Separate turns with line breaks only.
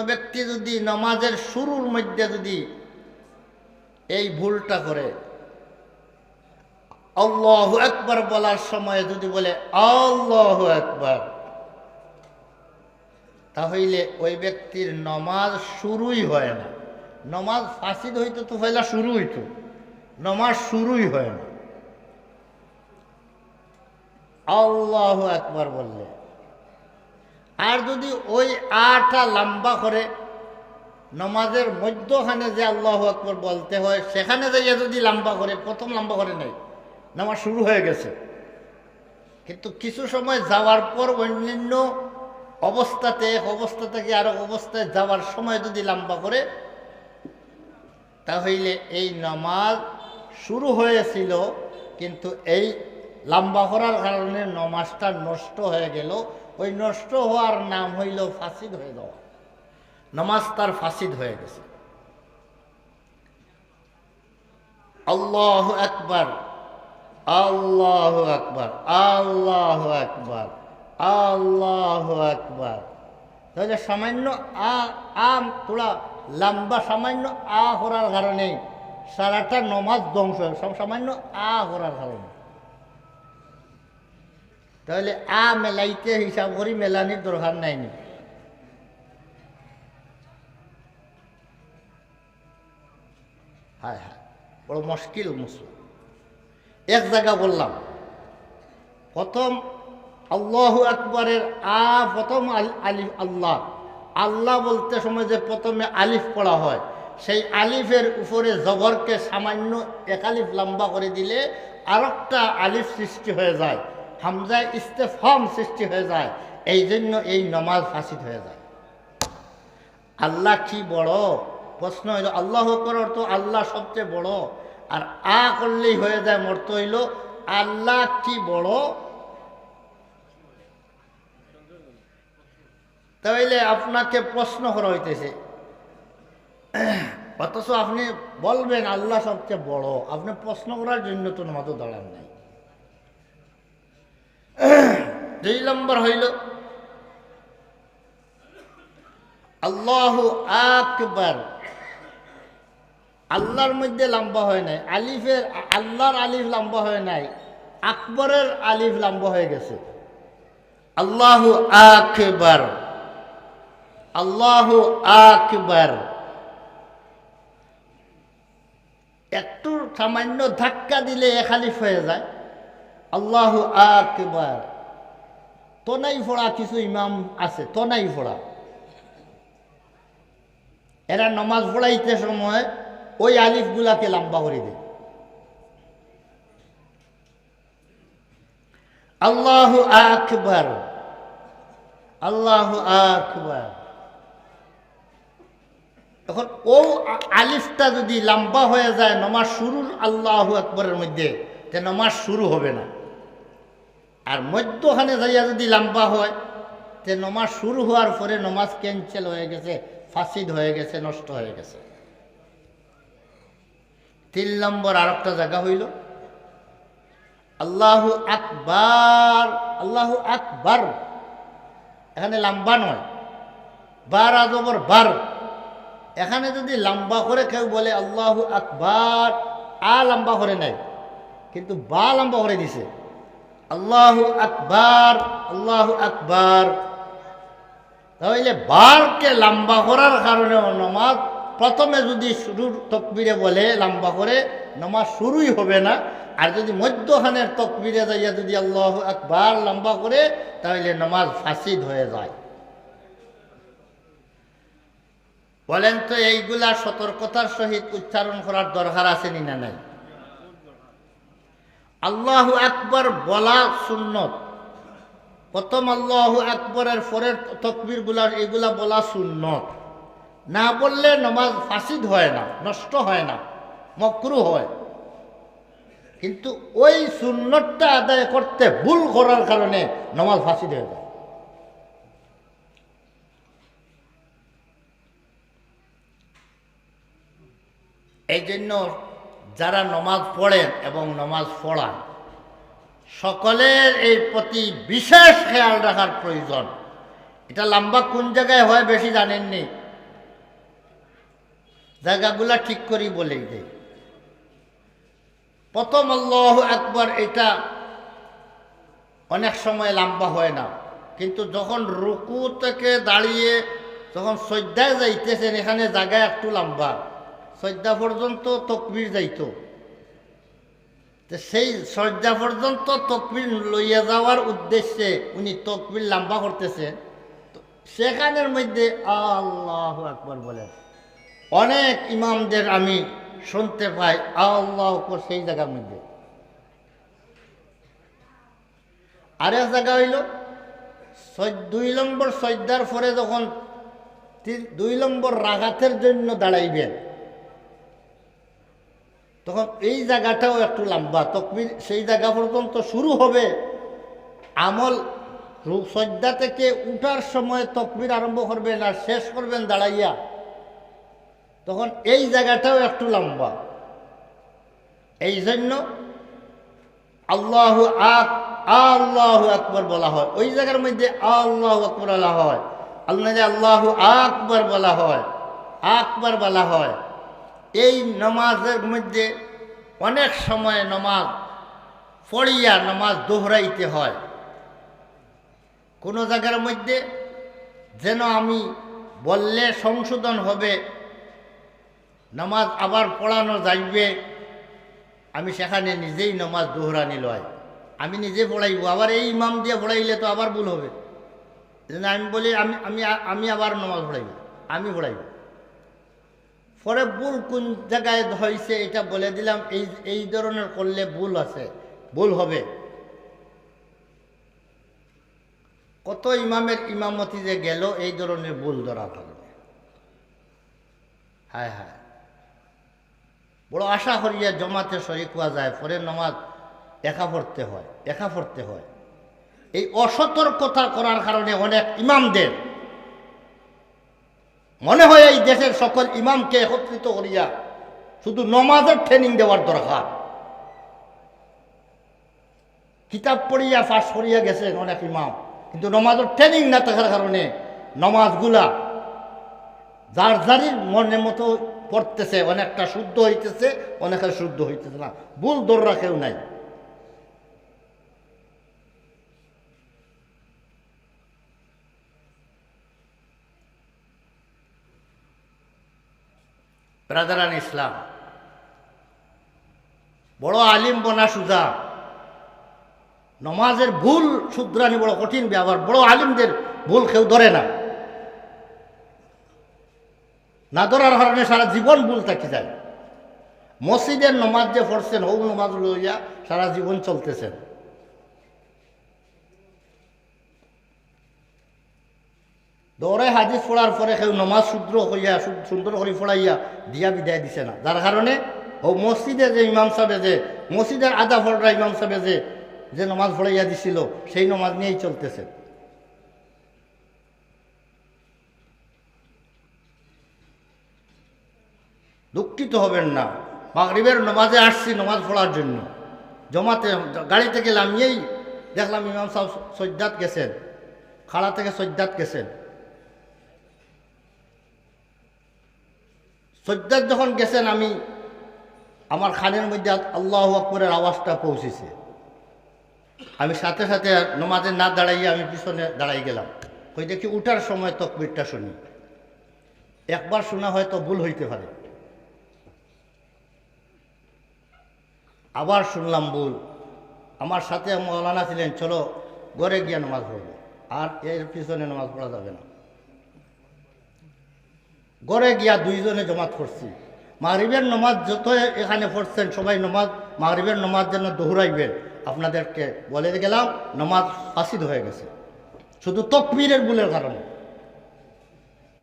কোনো ব্যক্তি যদি নামাজের শুরুর মধ্যে যদি এই ভুলটা করে, আল্লাহু আকবার বলার সময় যদি বলে আল্লাহু আকবার, তাহলে ওই ব্যক্তির নামাজ শুরুই হয় না। নামাজ ফাসিদ হইতো তো পয়লা শুরু হইতো, নামাজ শুরুই হয় না আল্লাহু আকবার বললে। আর যদি ওই আটা লম্বা করে নামাজের মধ্যখানে যে আল্লাহু আকবার বলতে হয় সেখানে যাইয়া যদি লম্বা করে, প্রথম লম্বা করে নাই, নামাজ শুরু হয়ে গেছে। কিন্তু কিছু সময় যাওয়ার পর অন্যান্য অবস্থাতে, এক অবস্থা থেকে আরেক অবস্থায় যাওয়ার সময় যদি লম্বা করে, তাহলে এই নামাজ শুরু হয়েছিল কিন্তু এই লম্বা করার কারণে নামাজটা নষ্ট হয়ে গেল। ওই নষ্ট হওয়ার নাম হইল ফাসিদ হয়ে যাওয়া, নামাজ তার ফাসিদ হয়ে গেছে। আল্লাহু আকবার, আল্লাহু আকবার, আল্লাহু আকবার, আল্লাহু আকবার। তাহলে সামান্য তোরা লম্বা সামান্য করার কারণে সারাটা নমাজ ধ্বংস হয়, সামান্য করার কারণে। তাহলে মেলাইতে হিসাব করি মেলানির দরকার নাইনি। হ্যাঁ হ্যাঁ, বড় মুশকিল মুসলিম। এক জায়গা বললাম প্রথম আল্লাহু আকবরের প্রথম আলিফ আল্লাহ, আল্লাহ বলতে সময় যে প্রথমে আলিফ পড়া হয়, সেই আলিফের উপরে জবরকে সামান্য এক আলিফ লম্বা করে দিলে আরেকটা আলিফ সৃষ্টি হয়ে যায়, হামজায় ইস্তেফাম সৃষ্টি হয়ে যায়। এই জন্য এই নামাজ ফাসিদ হয়ে যায়। আল্লাহ কি বড়? প্রশ্ন হইল আল্লাহ করার তো আল্লাহ সবচেয়ে বড়, আর করলেই হয়ে যায় মর্ত হইল আল্লাহ কি বড়। তাইলে আপনাকে প্রশ্ন করা হইতেছে, অথচ আপনি বলবেন আল্লাহ সবচেয়ে বড়, আপনি প্রশ্ন করার জন্য তো নামাজও দাঁড়ান নাই। 2 নম্বর হইল আল্লাহু আকবার, আল্লাহর মধ্যে লম্বা হয় নাই, আলিফের আল্লাহর আলিফ লম্বা হয় নাই, আকবরের আলিফ লম্বা হয়ে গেছে। আল্লাহু আকবার, আল্লাহু আকবার। একটু সামান্য ধাক্কা দিলে এক আলিফ হয়ে যায়। আল্লাহু আকবার। তনাই ফোড়া কিছু ইমাম আছে, তনাই ফোড়া, এরা নামাজ পড়াইতে সময় ওই আলিফগুলাকে লম্বা করে দেয়। আল্লাহু আকবার, আল্লাহু আকবার। তখন ও আলিফটা যদি লম্বা হয়ে যায় নামাজ শুরুর আল্লাহু আকবরের মধ্যে, যে নামাজ শুরু হবে না। আর মধ্যখানে যাইয়া যদি লম্বা হয়, যে নামাজ শুরু হওয়ার পরে নামাজ ক্যান্সেল হয়ে গেছে, ফাসিদ হয়ে গেছে, নষ্ট হয়ে গেছে। 3 নম্বর আরেকটা জায়গা হইল আল্লাহু আকবার, আল্লাহু আকবার। এখানে লম্বা নয়, বার আজবর বার। এখানে যদি লম্বা করে কেউ বলে আল্লাহু আকবার, লম্বা করে নাই, কিন্তু বা লম্বা করে দিছে, আল্লাহু আকবার, আল্লাহু আকবার। তাহলে বারকে লম্বা করার কারণে নামাজ প্রথমে যদি শুরুর তকবিরে বলে লম্বা করে, নামাজ শুরুই হবে না। আর যদি মধ্যখানের তকবিরে যাইয়া যদি আল্লাহু আকবার লম্বা করে, তাহলে নামাজ ফাসিদ হয়ে যায়। বলেন তো এইগুলা সতর্কতার সহিত উচ্চারণ করার দরকার আছে না নাই? আল্লাহু আকবার বলা সুন্নত। প্রথম আল্লাহু আকবরের পরের তকবীরগুলা এগুলা বলা সুন্নত। না বললে নামাজ ফাসিদ হয় না, নষ্ট হয় না, মাকরুহ হয়। কিন্তু ওই সুন্নতটা আদায় করতে ভুল করার কারণে নামাজ ফাসিদ হয়ে যায়। এই জন্য যারা নামাজ পড়েন এবং নামাজ পড়ান, সকলের এই প্রতি বিশেষ খেয়াল রাখার প্রয়োজন। এটা লম্বা কোন জায়গায় হয় বেশি জানেননি, জায়গাগুলা ঠিক করি বলেই দেয়। প্রথম আল্লাহু আকবার এটা অনেক সময় লম্বা হয় না, কিন্তু যখন রুকু থেকে দাঁড়িয়ে যখন সজ্জায় যাইতেছেন এখানে জায়গা একটু লম্বা, সজ্জা পর্যন্ত তকবীর যাইতো, তো সেই সজ্জা পর্যন্ত তকবীর লইয়া যাওয়ার উদ্দেশ্যে উনি তকবীর লম্বা করতেছেন, সেখানের মধ্যে আল্লাহু আকবার বলেন। অনেক ইমামদের আমি শুনতে পাই আল্লাহু আকবার সেই জায়গার মধ্যে। আরেক জায়গা হইল 2 নম্বর সজ্জার পরে যখন 2 নম্বর রাগাতের জন্য দাঁড়াইবেন, তখন এই জায়গাটাও একটু লম্বা, তকবীর সেই জায়গা পর্যন্ত শুরু হবে। আমল সজ্জা থেকে উঠার সময় তকবীর আরম্ভ করবেন আর শেষ করবেন দাঁড়াইয়া, তখন এই জায়গাটাও একটু লম্বা। এই জন্য আল্লাহু আকবার বলা হয়, ওই জায়গার মধ্যে আল্লাহু আকবার বলা হয়, আল্লাহু আকবার বলা হয়, আকবার বলা হয়। এই নামাজের মধ্যে অনেক সময় নামাজ পড়িয়া নামাজ দোহরাইতে হয়। কোনো জায়গার মধ্যে যেন আমি বললে সংশোধন হবে, নামাজ আবার পড়ানো যাইবে, আমি সেখানে নিজেই নামাজ দোহরানি লয়, আমি নিজে পড়াইব। আবার এই ইমাম দিয়ে পড়াইলে তো আবার ভুল হবে, আমি বলি আমি আবার নামাজ পড়াইব, আমি পড়াইব। পরে ভুল কোন জায়গায় হয়েছে এটা বলে দিলাম, এই ধরনের করলে ভুল আছে, ভুল হবে। কত ইমামের ইমামতি যে গেল এই ধরনের ভুল ধরা থাকবে। হায় হায়, বড় আশা করিয়া জমাতে শরীক হওয়া যায়, পরে নামাজ একা পড়তে হয়। এই অসতর্কতা করার কারণে অনেক ইমামদের মনে হয় এই দেশের সকল ইমামকে একত্রিত করিয়া শুধু নমাজের ট্রেনিং দেওয়ার দরকার। কিতাব পড়িয়া পাশ করিয়া গেছেন অনেক ইমাম, কিন্তু নমাজের ট্রেনিং না থাকার কারণে নমাজগুলা যার যারির মনের মতো পড়তেছে, অনেকটা শুদ্ধ হইতেছে, অনেকটা শুদ্ধ হইতেছে না, ভুল দৌড়া কেউ নাই। ব্রাদারান ইসলাম, বড় আলিম বনা সুজা, নমাজের ভুল শুধরানি বড় কঠিন ব্যাপার। বড় আলিমদের ভুল কেউ ধরে না, না ধরার কারণে সারা জীবন ভুল থাকি যায়। মসজিদের নমাজ যে পড়ছেন, হৌ নমাজ লইয়া সারা জীবন চলতেছেন। দৌড়ে হাদিস পড়ার পরে কেউ নমাজ শুদ্র হইয়া সুন্দর করে পড়াইয়া দিয়া বিদায় দিছে না, যার কারণে ও মসজিদে যে ইমাম সাহেবে যে মসজিদের আধা ফড়রা ইমাম সাহেবে যে নমাজ পড়াইয়া দিছিল সেই নমাজ নিয়েই চলতেছে। দুঃখিত হবেন না, মাগরিবের নমাজে আসছি নমাজ পড়ার জন্য, জমাতে গাড়ি থেকে নামিয়েই দেখলাম ইমাম সাহেব সজ্জাত গেছেন, খাড়া থেকে সজ্জাত গেছেন। সজ্জাত যখন গেছেন, আমার খানের মধ্যে আল্লাহু আকবরের আওয়াজটা পৌঁছেছে। আমি সাথে সাথে নমাজে না দাঁড়াইয়া আমি পিছনে দাঁড়াই গেলাম, ওই দেখি উঠার সময় তাকবীরটা শুনি। একবার শোনা হয়তো ভুল হইতে পারে, আবার শুনলাম ভুল। আমার সাথে মৌলানা ছিলেন, চলো ঘরে গিয়া নামাজ পড়বো, আর এর পিছনে নামাজ পড়া যাবে না। ঘরে গিয়া দুইজনে জমাত করছি। মাগরিবের নমাজ যত এখানে পড়ছেন সবাই মাগরিবের নমাজ যেন দোহরাইবেন, আপনাদেরকে বলে গেলাম নমাজ ফাসিদ হয়ে গেছে শুধু তাকবীরের ভুলের কারণে।